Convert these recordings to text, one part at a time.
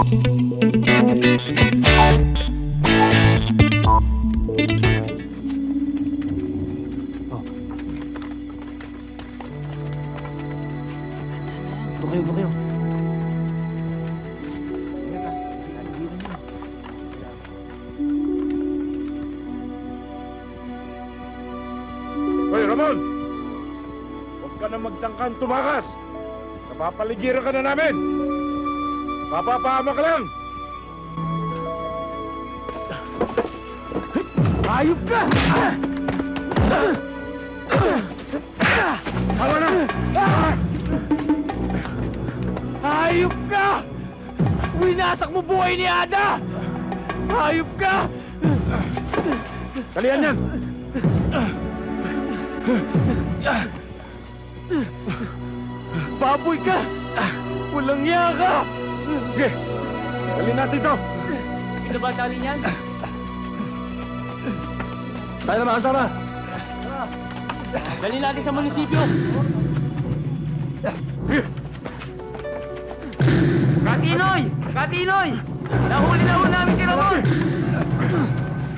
Bukayo. Hoy, Ramon! Huwag ka na magtangkang tumakas! Napapaligiran ka na namin! Papapahama ka lang! Ayop ka! Tama na! Hayop ka! Winasak mo buhay ni Ada! Hayop ka! Kalian yan! Baboy ka! Walang niya ka! Sige! Dali natin ito! Isa ba tali niyan? Tayo na mga kasama! Dali natin sa munisipyo! Katinoy! Katinoy! Nahuli na ho namin si Ramon!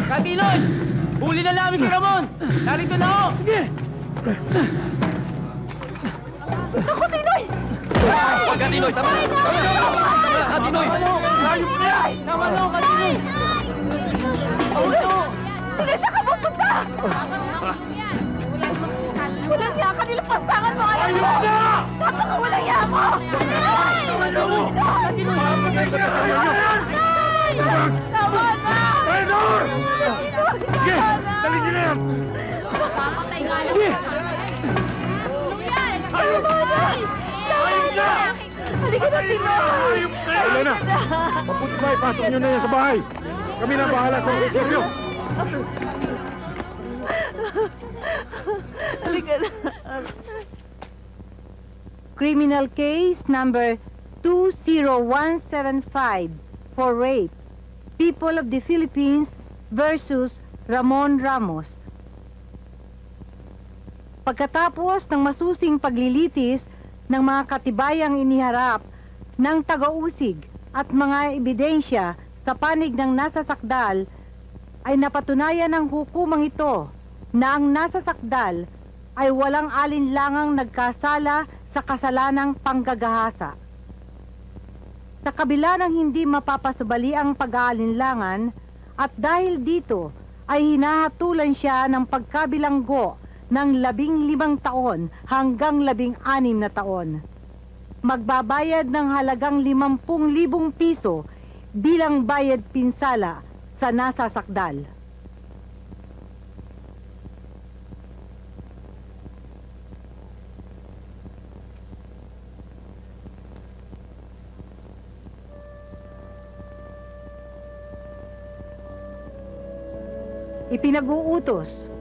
Katinoy! Huli na namin si Ramon! Narito na ho! Sige! Naku, Tinoy! Huwag Katinoy! Tama na! Katinoy! Hayop na yan! Tama na, Katinoy! Tinoy, saan ka pupunta? Walang niya ka, nilapastangan mo! Ayun na! Napakawalang niya mo! Tinoy! Papatay ka na sa iyo! Tawad mo! Traidor! Sige! Dali niyo na yan! Papatay nga lang! Sige! Ayun! Ayun na! Halika na, Tinoy! Ayun na! Mabuti ba, ipasok niyo na yan sa bahay! Kami na bahala sa munisipyo! Halika na! Criminal case number 20175 for rape. People of the Philippines versus Ramon Ramos. Pagkatapos ng masusing paglilitis ng mga katibayang iniharap ng taga-usig at mga ebidensya sa panig ng nasasakdal, ay napatunayan ng hukumang ito na ang nasasakdal ay walang alinlangang nagkasala sa kasalanang panggagahasa. Sa kabila ng hindi mapapasubali ang pag-aalinlangan, at dahil dito ay hinahatulan siya ng pagkabilanggo ng 15 taon hanggang 16 na taon. Magbabayad ng halagang 50,000 piso bilang bayad pinsala sa nasasakdal. Ipinag-uutos